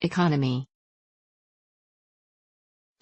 Economy.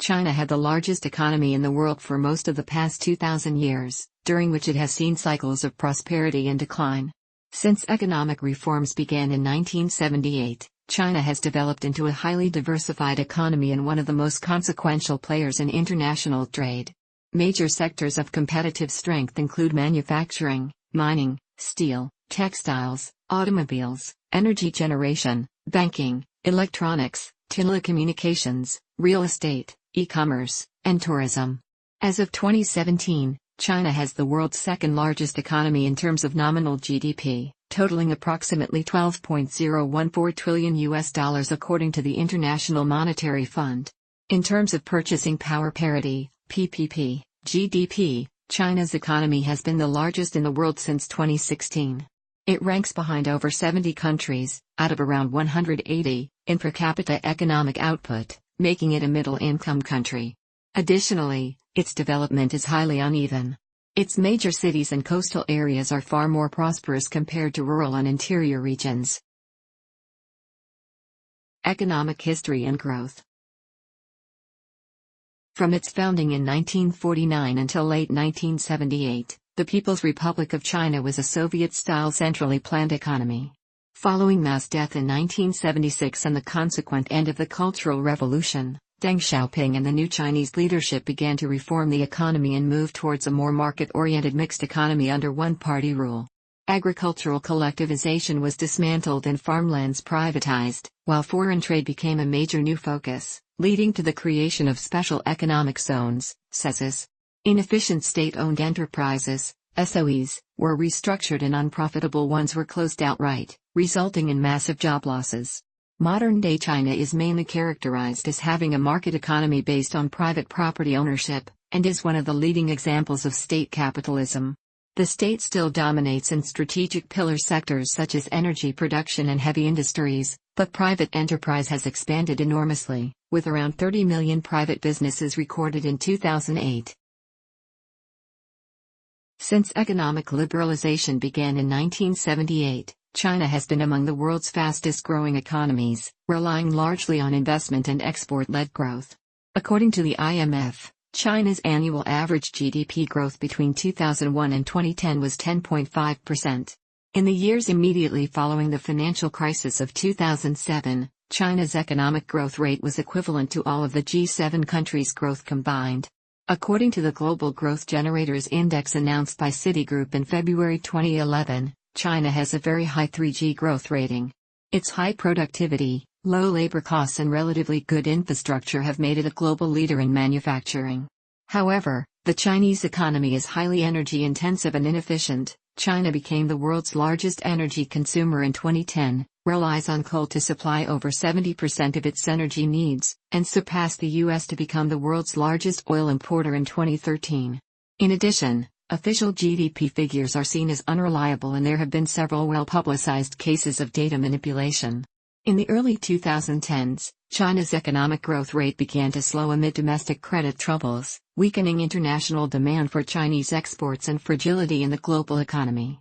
China had the largest economy in the world for most of the past 2,000 years, during which it has seen cycles of prosperity and decline. Since economic reforms began in 1978, China has developed into a highly diversified economy and one of the most consequential players in international trade. Major sectors of competitive strength include manufacturing, mining, steel, textiles, automobiles, energy generation, banking, electronics, telecommunications, real estate, e-commerce, and tourism. As of 2017, China has the world's second-largest economy in terms of nominal GDP, totaling approximately $12.014 trillion according to the International Monetary Fund. In terms of purchasing power parity, PPP, GDP, China's economy has been the largest in the world since 2016. It ranks behind over 70 countries, out of around 180, in per capita economic output, making it a middle-income country. Additionally, its development is highly uneven. Its major cities and coastal areas are far more prosperous compared to rural and interior regions. Economic history and growth. From its founding in 1949 until late 1978, the People's Republic of China was a Soviet-style centrally planned economy. Following Mao's death in 1976 and the consequent end of the Cultural Revolution, Deng Xiaoping and the new Chinese leadership began to reform the economy and move towards a more market-oriented mixed economy under one-party rule. Agricultural collectivization was dismantled and farmlands privatized, while foreign trade became a major new focus, leading to the creation of special economic zones, SEZs. Inefficient state-owned enterprises, SOEs, were restructured and unprofitable ones were closed outright, resulting in massive job losses. Modern-day China is mainly characterized as having a market economy based on private property ownership, and is one of the leading examples of state capitalism. The state still dominates in strategic pillar sectors such as energy production and heavy industries, but private enterprise has expanded enormously, with around 30 million private businesses recorded in 2008. Since economic liberalization began in 1978, China has been among the world's fastest-growing economies, relying largely on investment and export-led growth. According to the IMF, China's annual average GDP growth between 2001 and 2010 was 10.5%. In the years immediately following the financial crisis of 2007, China's economic growth rate was equivalent to all of the G7 countries' growth combined. According to the Global Growth Generators Index announced by Citigroup in February 2011, China has a very high 3G growth rating. Its high productivity, low labor costs and relatively good infrastructure have made it a global leader in manufacturing. However, the Chinese economy is highly energy-intensive and inefficient. China became the world's largest energy consumer in 2010, relies on coal to supply over 70% of its energy needs, and surpassed the U.S. to become the world's largest oil importer in 2013. In addition, official GDP figures are seen as unreliable and there have been several well-publicized cases of data manipulation. In the early 2010s, China's economic growth rate began to slow amid domestic credit troubles, weakening international demand for Chinese exports and fragility in the global economy.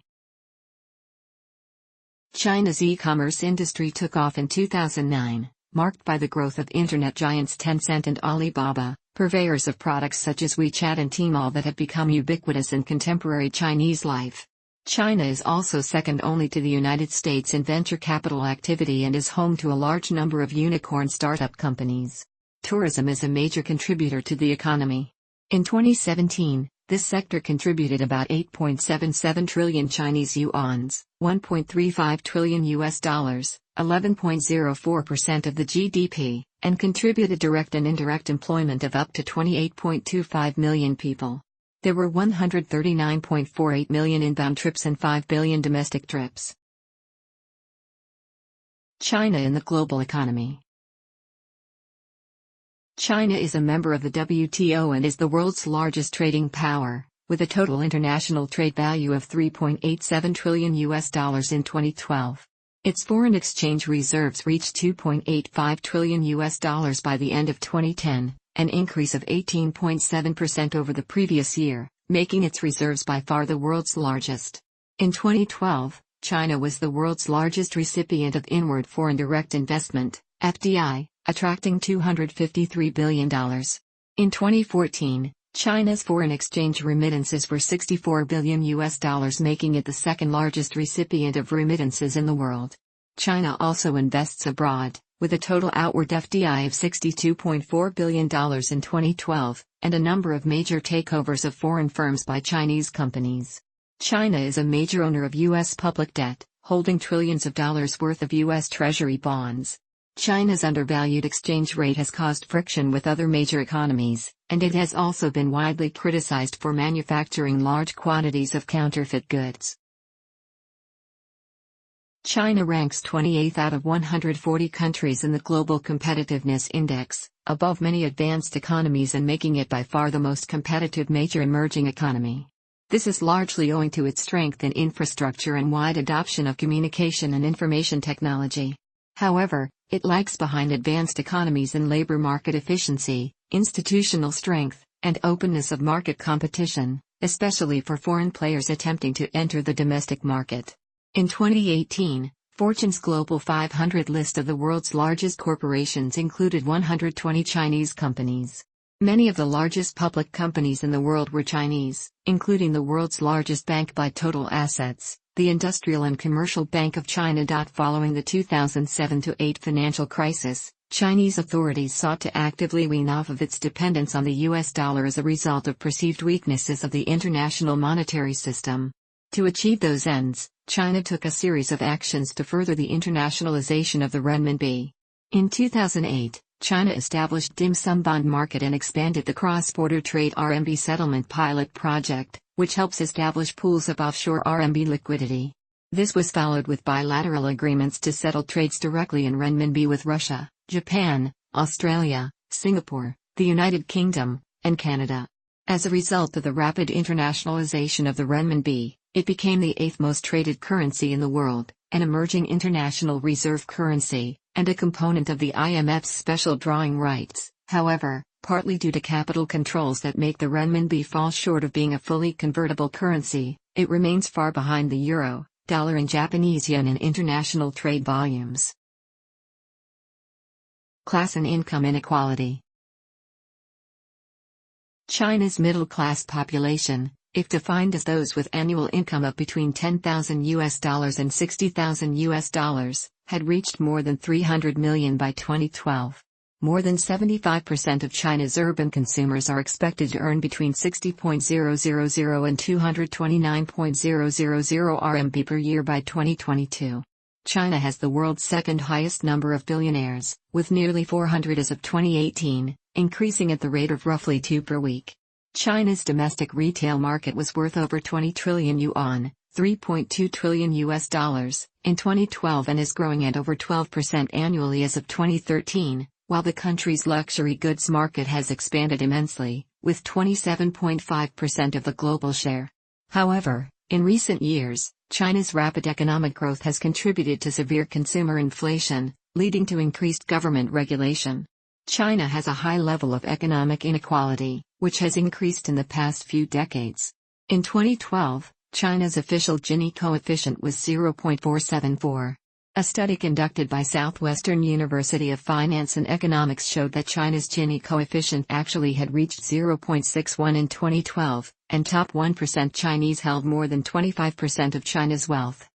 China's e-commerce industry took off in 2009, marked by the growth of internet giants Tencent and Alibaba, purveyors of products such as WeChat and Tmall that have become ubiquitous in contemporary Chinese life. China is also second only to the United States in venture capital activity and is home to a large number of unicorn startup companies. Tourism is a major contributor to the economy. In 2017, this sector contributed about 8.77 trillion Chinese yuans, $1.35 trillion US dollars, 11.04% of the GDP, and contributed direct and indirect employment of up to 28.25 million people. There were 139.48 million inbound trips and 5 billion domestic trips. China in the global economy. China is a member of the WTO and is the world's largest trading power, with a total international trade value of $3.87 trillion US dollars in 2012. Its foreign exchange reserves reached $2.85 trillion US dollars by the end of 2010, an increase of 18.7% over the previous year, making its reserves by far the world's largest. In 2012, China was the world's largest recipient of inward foreign direct investment, FDI, attracting $253 billion. In 2014, China's foreign exchange remittances were $64 billion, making it the second largest recipient of remittances in the world. China also invests abroad, with a total outward FDI of $62.4 billion in 2012, and a number of major takeovers of foreign firms by Chinese companies. China is a major owner of U.S. public debt, holding trillions of dollars worth of U.S. Treasury bonds. China's undervalued exchange rate has caused friction with other major economies, and it has also been widely criticized for manufacturing large quantities of counterfeit goods. China ranks 28th out of 140 countries in the Global Competitiveness Index, above many advanced economies and making it by far the most competitive major emerging economy. This is largely owing to its strength in infrastructure and wide adoption of communication and information technology. However, it lags behind advanced economies in labor market efficiency, institutional strength, and openness of market competition, especially for foreign players attempting to enter the domestic market. In 2018, Fortune's Global 500 list of the world's largest corporations included 120 Chinese companies. Many of the largest public companies in the world were Chinese, including the world's largest bank by total assets, the Industrial and Commercial Bank of China. Following the 2007-08 financial crisis, Chinese authorities sought to actively wean off of its dependence on the US dollar as a result of perceived weaknesses of the international monetary system. To achieve those ends, China took a series of actions to further the internationalization of the renminbi. In 2008, China established dim sum bond market and expanded the cross-border trade RMB settlement pilot project, which helps establish pools of offshore RMB liquidity. This was followed with bilateral agreements to settle trades directly in renminbi with Russia, Japan, Australia, Singapore, the United Kingdom, and Canada. As a result of the rapid internationalization of the renminbi, it became the 8th most traded currency in the world, an emerging international reserve currency, and a component of the IMF's special drawing rights. However, partly due to capital controls that make the renminbi fall short of being a fully convertible currency, it remains far behind the euro, dollar and Japanese yen in international trade volumes. Class and income inequality. China's middle-class population, if defined as those with annual income of between $10,000 and $60,000, had reached more than 300 million by 2012. More than 75% of China's urban consumers are expected to earn between 60.000 and 229.000 RMB per year by 2022. China has the world's second highest number of billionaires, with nearly 400 as of 2018, increasing at the rate of roughly 2 per week. China's domestic retail market was worth over 20 trillion yuan, $3.2 trillion in 2012 and is growing at over 12% annually as of 2013, while the country's luxury goods market has expanded immensely, with 27.5% of the global share. However, in recent years, China's rapid economic growth has contributed to severe consumer inflation, leading to increased government regulation. China has a high level of economic inequality, which has increased in the past few decades. In 2012, China's official Gini coefficient was 0.474. A study conducted by Southwestern University of Finance and Economics showed that China's Gini coefficient actually had reached 0.61 in 2012, and top 1% Chinese held more than 25% of China's wealth.